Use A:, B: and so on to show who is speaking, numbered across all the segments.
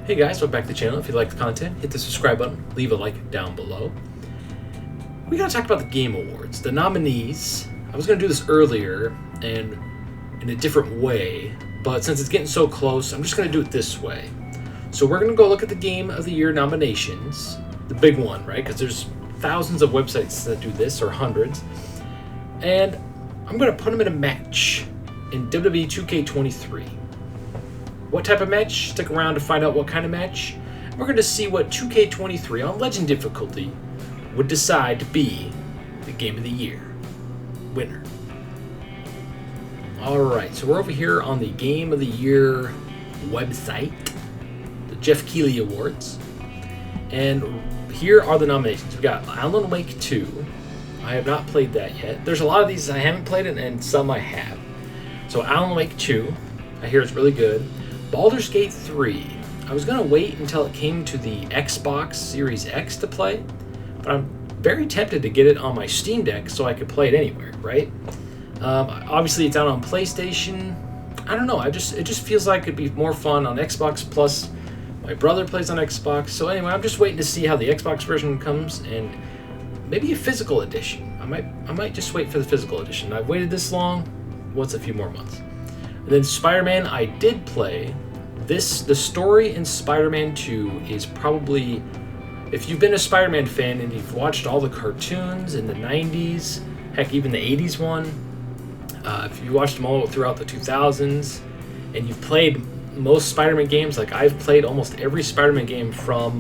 A: Hey guys, welcome back to the channel. If you like the content, hit the subscribe button, leave a like down below. We gotta talk about the Game Awards. The nominees, I was gonna do this earlier and in a different way, but since it's getting so close, I'm just gonna do it this way. So we're gonna go look at the Game of the Year nominations, the big one, right? Because there's thousands of websites that do this, or hundreds. And I'm gonna put them in a match in WWE 2K23. What type of match? Stick around to find out what kind of match. We're going to see what 2K23 on Legend difficulty would decide to be the Game of the Year winner. Alright, so we're over here on the Game of the Year website, the Jeff Keighley Awards. And here are the nominations. We got Alan Wake 2. I have not played that yet. There's a lot of these I haven't played and some I have. So Alan Wake 2, I hear it's really good. Baldur's Gate 3. I was going to wait until it came to the Xbox Series X to play, but I'm very tempted to get it on my Steam Deck so I could play it anywhere, right? Obviously, it's out on PlayStation. I don't know. It just feels like it'd be more fun on Xbox. Plus, my brother plays on Xbox. So anyway, I'm just waiting to see how the Xbox version comes and maybe a physical edition. I might just wait for the physical edition. I've waited this long. What's a few more months? And then Spider-Man, I did play. The story in Spider-Man 2 is probably, if you've been a Spider-Man fan and you've watched all the cartoons in the 90s, heck, even the 80s one, if you watched them all throughout the 2000s, and you've played most Spider-Man games, like I've played almost every Spider-Man game from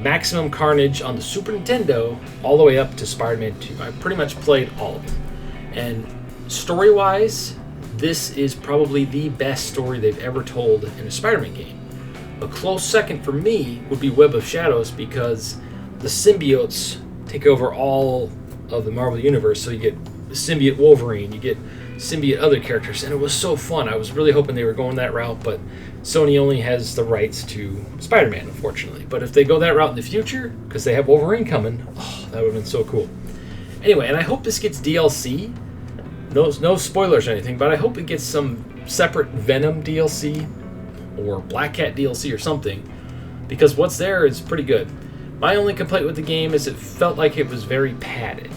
A: Maximum Carnage on the Super Nintendo all the way up to Spider-Man 2. I pretty much played all of them. And story-wise, this is probably the best story they've ever told in a Spider-Man game. A close second for me would be Web of Shadows because the symbiotes take over all of the Marvel Universe. So you get symbiote Wolverine, you get symbiote other characters, and it was so fun. I was really hoping they were going that route, but Sony only has the rights to Spider-Man, unfortunately. But if they go that route in the future, because they have Wolverine coming, that would have been so cool. Anyway, and I hope this gets DLC. No spoilers or anything, but I hope it gets some separate Venom DLC or Black Cat DLC or something, because what's there is pretty good. My only complaint with the game is it felt like it was very padded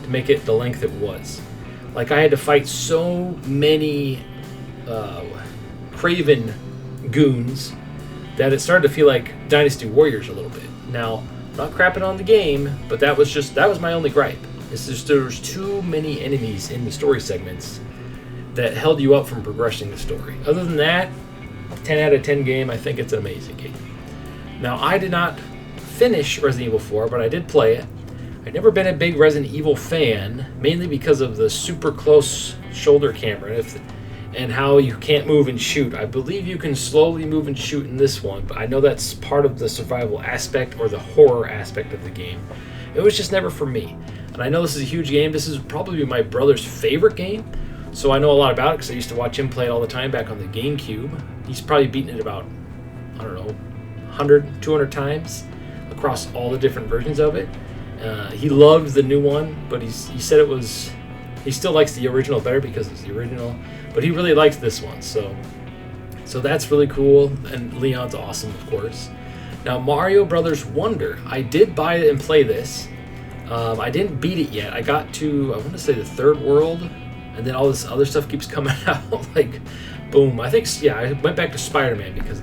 A: to make it the length it was. Like I had to fight so many Craven goons that it started to feel like Dynasty Warriors a little bit. Now, not crapping on the game, but that was my only gripe. It's just there was too many enemies in the story segments that held you up from progressing the story. Other than that, 10 out of 10 game. I think it's an amazing game. Now, I did not finish Resident Evil 4, but I did play it. I've never been a big Resident Evil fan, mainly because of the super close shoulder camera and how you can't move and shoot. I believe you can slowly move and shoot in this one, but I know that's part of the survival aspect or the horror aspect of the game. It was just never for me. And I know this is a huge game. This is probably my brother's favorite game, so I know a lot about it because I used to watch him play it all the time back on the GameCube. He's probably beaten it about, I don't know, 100, 200 times across all the different versions of it. He loved the new one, but he said he still likes the original better because it's the original, but he really likes this one, so that's really cool, and Leon's awesome, of course. Now, Mario Brothers Wonder, I did buy it and play this. I didn't beat it yet. I got to, I want to say, the third world, and then all this other stuff keeps coming out, like, boom. I think, yeah, I went back to Spider-Man because,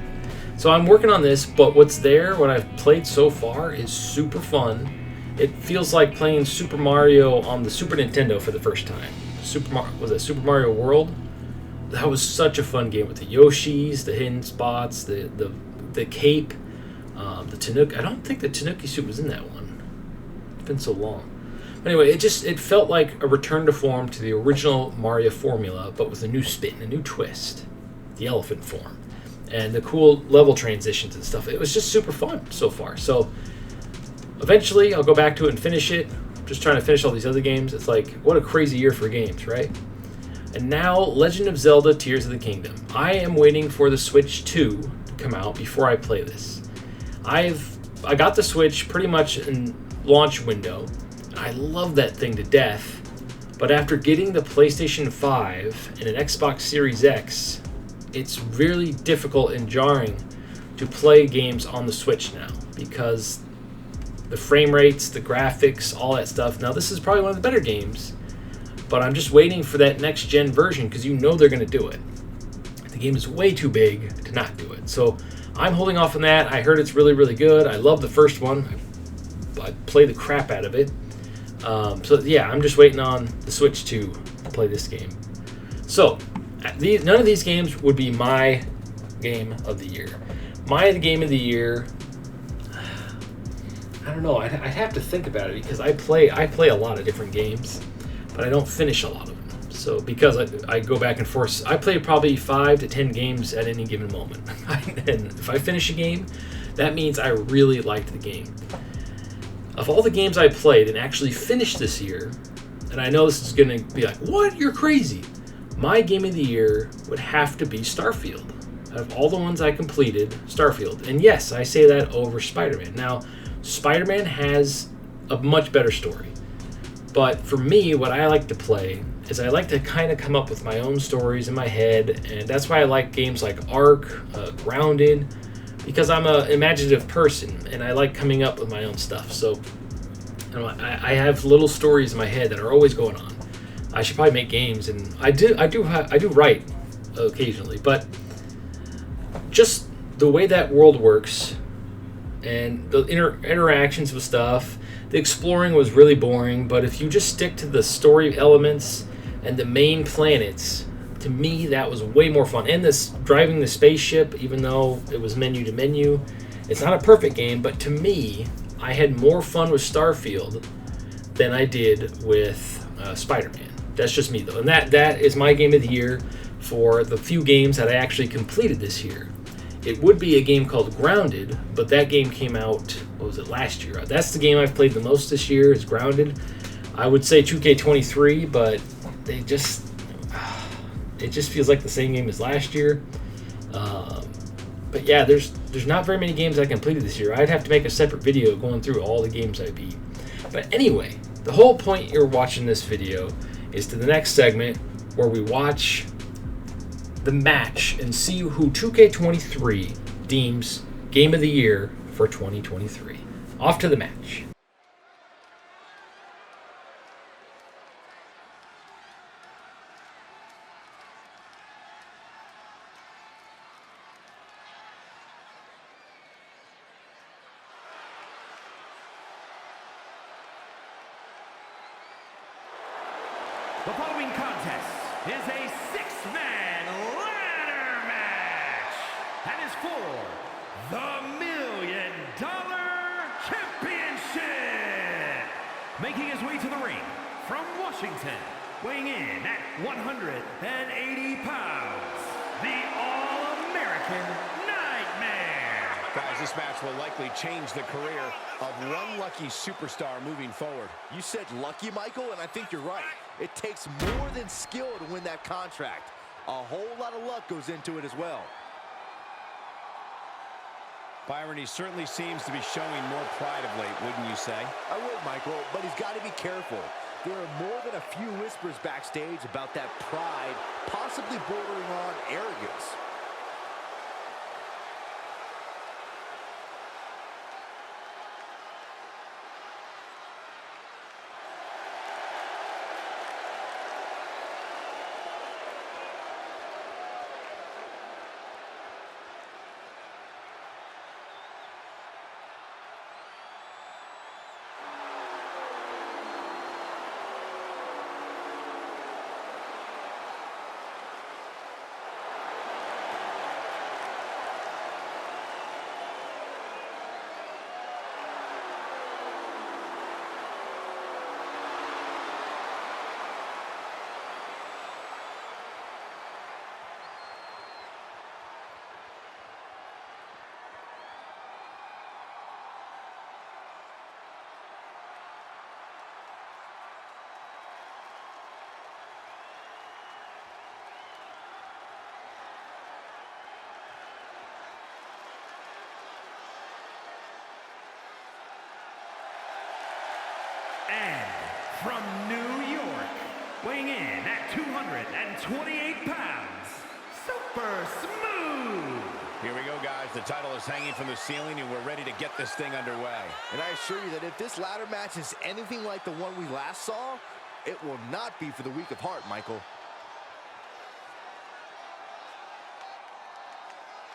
A: so I'm working on this, but what I've played so far is super fun. It feels like playing Super Mario on the Super Nintendo for the first time. Was it Super Mario World? That was such a fun game with the Yoshis, the hidden spots, the cape, the Tanuki. I don't think the Tanuki suit was in that one. Been so long. But anyway, it felt like a return to form to the original Mario formula, but with a new spin, a new twist, the elephant form, and the cool level transitions and stuff. It was just super fun so far. So eventually I'll go back to it and finish it. I'm just trying to finish all these other games. It's like, what a crazy year for games, right? And now Legend of Zelda Tears of the Kingdom. I am waiting for the Switch 2 to come out before I play this. I got the Switch pretty much in launch window. I love that thing to death, but after getting the PlayStation 5 and an Xbox Series X, it's really difficult and jarring to play games on the Switch now, because the frame rates, the graphics, all that stuff. Now, this is probably one of the better games, but I'm just waiting for that next gen version because you know they're going to do it. The game is way too big to not do it. So I'm holding off on that. I heard it's really, really good. I love the first one. I played the crap out of it. So yeah, I'm just waiting on the Switch 2 to play this game. So none of these games would be my game of the year. My game of the year, I don't know. I'd have to think about it because I play a lot of different games, but I don't finish a lot of them. So because I go back and forth, I play probably 5 to 10 games at any given moment. And if I finish a game, that means I really liked the game. Of all the games I played and actually finished this year, and I know this is going to be like, what? You're crazy. My game of the year would have to be Starfield. Out of all the ones I completed, Starfield. And yes, I say that over Spider-Man. Now, Spider-Man has a much better story. But for me, what I like to play is I like to kind of come up with my own stories in my head. And that's why I like games like Ark, Grounded, because I'm an imaginative person and I like coming up with my own stuff. So I have little stories in my head that are always going on. I should probably make games, and I do write occasionally, but just the way that world works and the interactions with stuff, the exploring was really boring. But if you just stick to the story elements and the main planets, to me that was way more fun. And this driving the spaceship, even though it was menu to menu, it's not a perfect game, but to me I had more fun with Starfield than I did with Spider-Man. That's just me though, and that is my game of the year for the few games that I actually completed this year. It would be a game called Grounded, but that game came out, what was it, last year. That's the game I've played the most this year, is Grounded. I would say 2K23, but it just feels like the same game as last year. But yeah, there's not very many games I completed this year. I'd have to make a separate video going through all the games I beat. But anyway, the whole point you're watching this video is to the next segment where we watch the match and see who 2K23 deems Game of the Year for 2023. Off to the match.
B: The following contest is a six-man ladder match and is for the $1 Million Championship. Making his way to the ring from Washington, weighing in at 180 pounds, the All-American Nightmare.
C: Guys, this match will likely change the career of one lucky superstar moving forward.
D: You said lucky, Michael, and I think you're right. It takes more than skill to win that contract. A whole lot of luck goes into it as well.
C: Byron, he certainly seems to be showing more pride of late, wouldn't you say?
D: I would, Michael, but he's got to be careful. There are more than a few whispers backstage about that pride, possibly bordering on arrogance.
B: And from New York, weighing in at 228 pounds, Super Smooth.
C: Here we go, guys. The title is hanging from the ceiling, and we're ready to get this thing underway.
D: And I assure you that if this ladder match is anything like the one we last saw, it will not be for the weak of heart, Michael.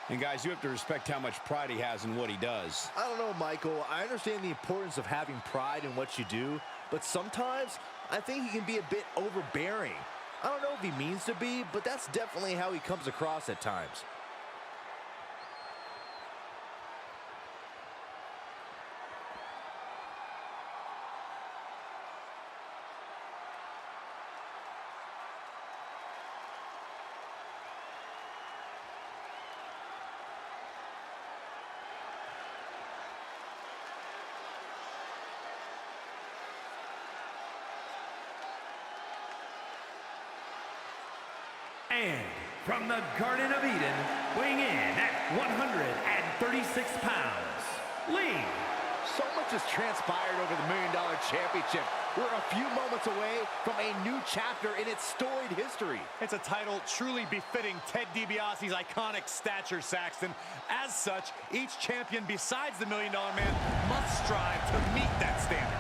C: And guys, you have to respect how much pride he has in what he does.
D: I don't know, Michael. I understand the importance of having pride in what you do, but sometimes I think he can be a bit overbearing. I don't know if he means to be, but that's definitely how he comes across at times.
B: And from the Garden of Eden, weighing in at 136 pounds, Lee.
D: So much has transpired over the $1 Million Championship. We're a few moments away from a new chapter in its storied history.
E: It's a title truly befitting Ted DiBiase's iconic stature, Saxton. As such, each champion besides the $1 Million Man must strive to meet that standard.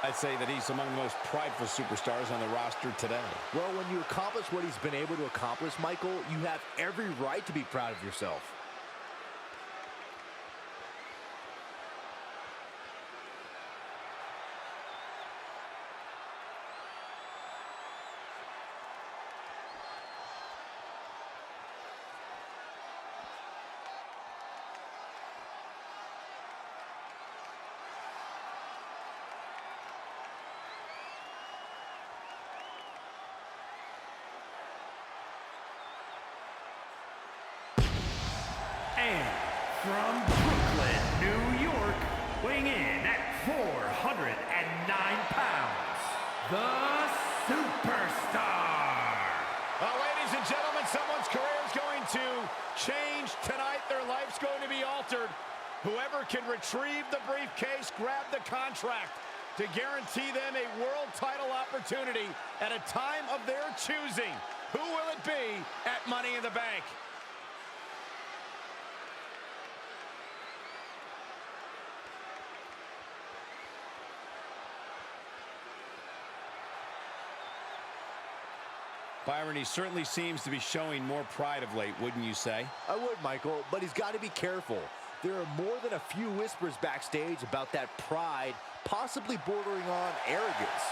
C: I'd say that he's among the most prideful superstars on the roster today.
D: Well, when you accomplish what he's been able to accomplish, Michael, you have every right to be proud of yourself.
B: And from Brooklyn, New York, weighing in at 409 pounds, the Superstar.
C: Ladies and gentlemen, someone's career is going to change tonight. Their life's going to be altered. Whoever can retrieve the briefcase, grab the contract to guarantee them a world title opportunity at a time of their choosing. Who will it be at Money in the Bank? Byron, he certainly seems to be showing more pride of late, wouldn't you say?
D: I would, Michael, but he's got to be careful. There are more than a few whispers backstage about that pride, possibly bordering on arrogance.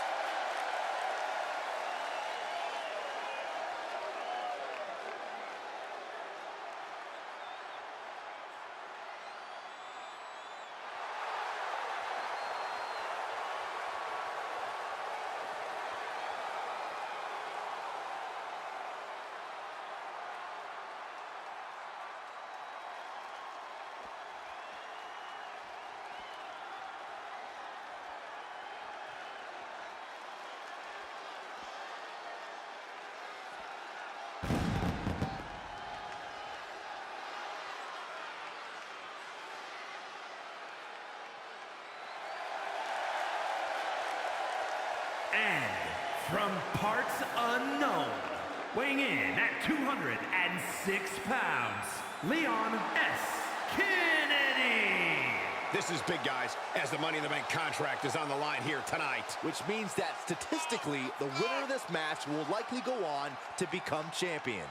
B: And from parts unknown, weighing in at 206 pounds, Leon S. Kennedy.
C: This is big, guys, as the Money in the Bank contract is on the line here tonight.
D: Which means that statistically, the winner of this match will likely go on to become champion.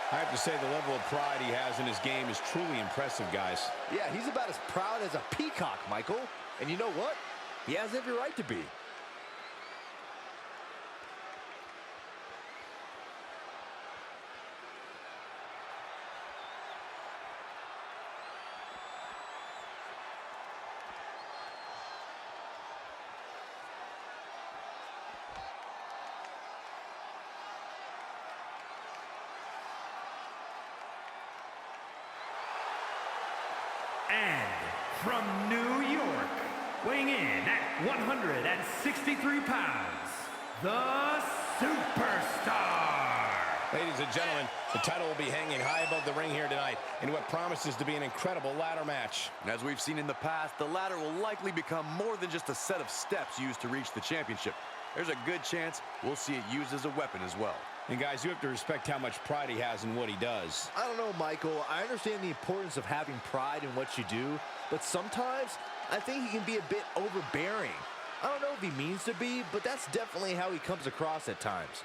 C: I have to say the level of pride he has in his game is truly impressive, guys.
D: Yeah, he's about as proud as a peacock, Michael. And you know what? He has every right to be.
B: And from New York, weighing in at 163 pounds, the Superstar.
C: Ladies and gentlemen, the title will be hanging high above the ring here tonight in what promises to be an incredible ladder match.
F: As we've seen in the past, the ladder will likely become more than just a set of steps used to reach the championship. There's a good chance we'll see it used as a weapon as well.
C: And guys, you have to respect how much pride he has in what he does.
D: I don't know, Michael. I understand the importance of having pride in what you do, but sometimes I think he can be a bit overbearing. I don't know if he means to be, but that's definitely how he comes across at times.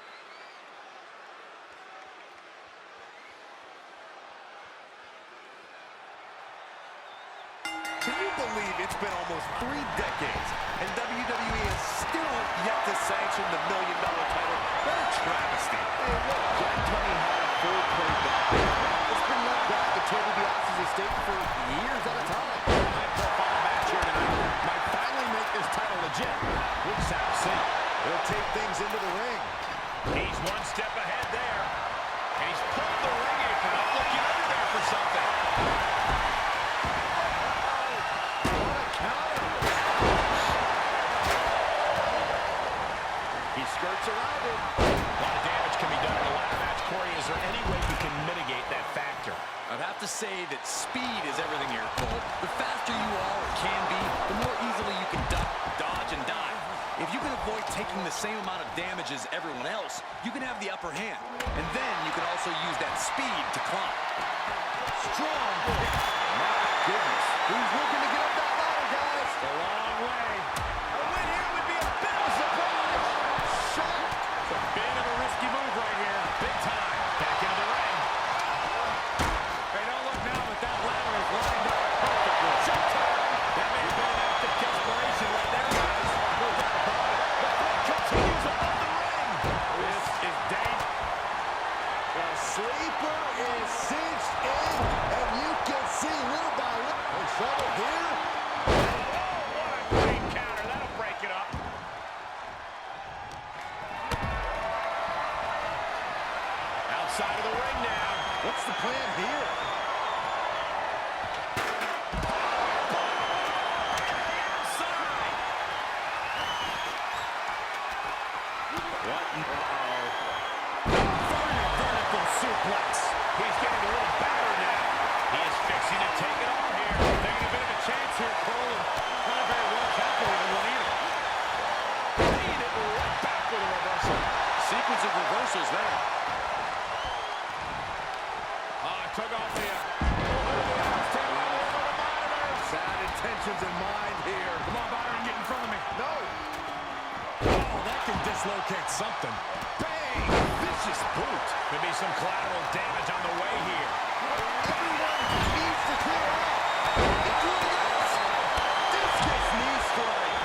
F: Can you believe it's been almost 3 decades and WWE is still yet to sanction the $1 million title? What a travesty.
D: Hey, look, Jack Tunney had a full play back. It's been left back at Ted DiBiase's estate for years at a time.
C: High-profile match here tonight might finally make this title legit. We'll just have to see.
D: He'll take things into the ring.
C: He's one step ahead there. And he's pulled the ring apron up, looking under there for something.
D: He skirts around it.
C: A lot of damage can be done in a ladder match. Corey, is there any way you can mitigate that factor?
G: I'd have to say that speed is everything here, Cole. The faster you are or can be, the more easily you can duck, dodge, and dive. If you can avoid taking the same amount of damage as everyone else, you can have the upper hand. And then you can also use that speed to climb.
D: Strong kick. My goodness. Who's looking to get up that ladder, guys?
C: A long way.
D: A win here would be a bit of a surprise. Shot.
C: It's a bit of a risky move right here. Big time. Back into the ring.
B: Hey, don't look now, but that ladder is lined up perfectly.
C: That may have been an act of desperation right there, guys. No doubt about it. The fight continues above the ring. This is dangerous.
D: The sleeper is cinched in, and you can see little by little. There's trouble here.
C: What a great counter. That'll break it up. Outside of the ring now.
D: What's the plan here?
C: Vertical suplex. He's getting a little battered now. He is fixing to take it on here. Taking a bit of a chance here, Cole. Not a very well calculated one either. Lead it right back with a reversal.
G: Sequence of reversals there.
C: Took off the...
D: Sad intentions in mind here.
C: Come on, Byron, get in front of me.
D: No.
C: Oh, that can dislocate something. Bang! Vicious boot. Could be some collateral damage on the way here.
D: Everyone needs to clear out. Including us. Discus knee strike.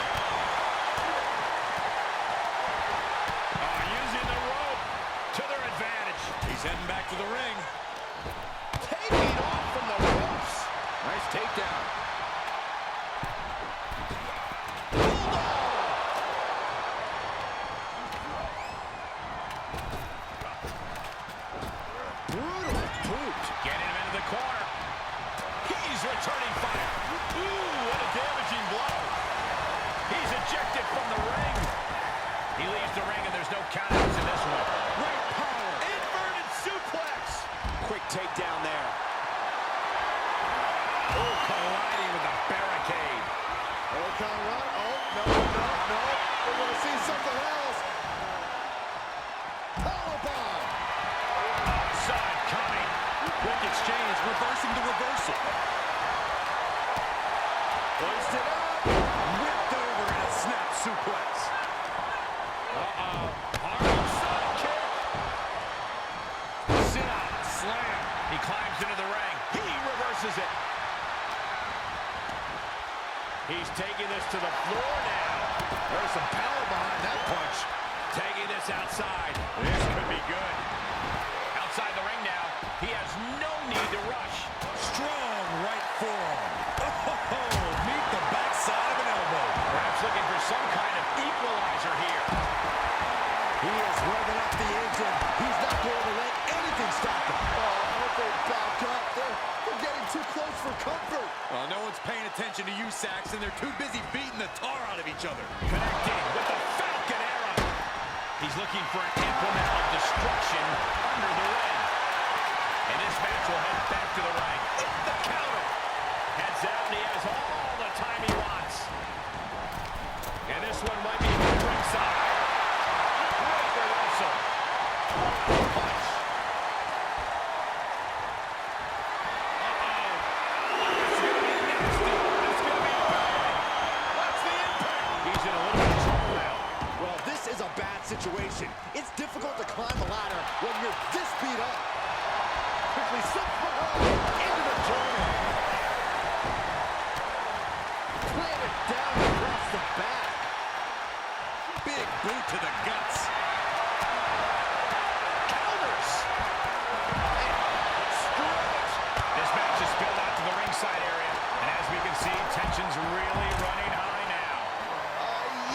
C: Using the rope to their advantage.
G: He's heading back to the ring.
C: Taking off from the ropes.
D: Nice takedown. Brutal boot.
C: Getting him into the corner. He's returning fire. Ooh, what a damaging blow. He's ejected from the ring. He leaves the ring and there's no countouts in this one. Great power. Inverted suplex. Quick takedown there. Oh, colliding with the barricade.
D: Oh, Conrad. Oh, no, no, no. We're going to see something else. Powerbomb.
C: Saw it coming.
G: Quick exchange, reversing the reversal.
D: Hoisted up.
G: Whipped over in a snap suplex.
C: Harlem side kick.
G: Sit out, slam
C: moves into the ring. He reverses it. He's taking this to the floor now. There's some power behind that punch. Taking this outside. This could be good. Outside the ring now. He has no need to rush.
E: Strong right forearm. Oh, meet the backside of an elbow.
C: Perhaps looking for some kind of equalizer here.
D: He is revving up the engine. He's not going to let anything stop him. Oh, I hope they back up. They're getting too close for comfort.
E: Well, no one's paying attention to you, Saxton. They're too busy beating the tar out of each other.
C: Connecting with the Falcon Arrow. He's looking for an implement of destruction under the ring. And this match will head back to the ring. The counter. Heads out and he has all the time he wants. And this one might be from ringside. Great reversal. Punch.
D: Situation. It's difficult to climb the ladder when you're this beat up. Quickly slips behind into the corner. Planted down across the back.
E: Big boot to the guts.
C: Counters. Stretch. This match is spilled out to the ringside area. And as we can see, tension's really running high now.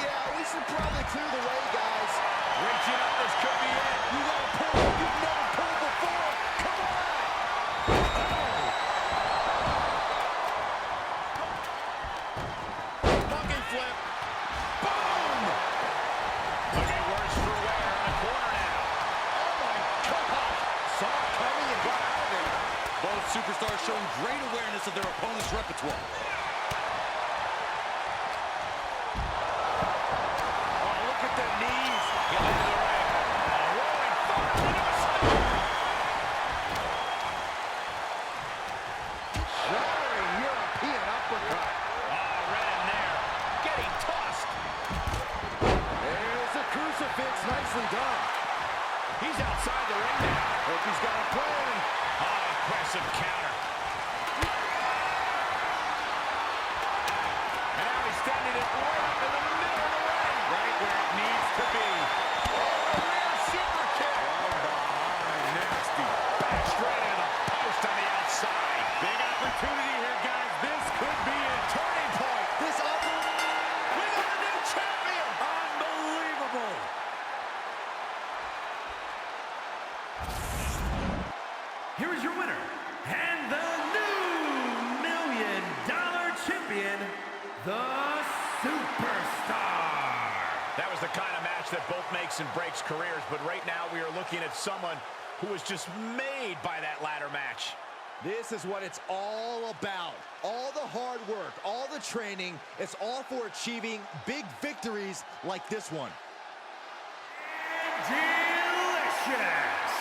D: Yeah, we should probably clear the way, guys.
C: Reaching up, this could be it.
D: You gotta pull. You've never pulled before. Come on.
C: Monkey flip. Boom. Looking worse for wear on the corner now. Oh my God.
D: Saw it coming and got out of there.
E: Both superstars showing great awareness of their opponent's repertoire.
C: Oh, look at the knees. He led to the ring. A roaring thunder into a stomp.
D: Jarring European uppercut.
C: Oh, right in there. Getting tossed.
D: There's the crucifix. Nicely done.
C: He's outside the ring now.
D: Hope he's got a plan.
C: Oh, impressive counter. And now he's standing it right up in the middle of the ring. Right where it needs to be. Oh, rear super kick.
D: From behind. Nasty.
C: Back straight into the post on the outside.
E: Big opportunity here, guys. This could be a turning point.
D: This upper.
C: We got a new champion.
E: Unbelievable.
B: Here is your winner, and the new $1 million champion, the Superstar.
C: That was the kind of match that both makes and breaks careers, but right now we are looking at someone who was just made by that ladder match.
D: This is what it's all about. All the hard work, all the training, it's all for achieving big victories like this one.
B: Delicious.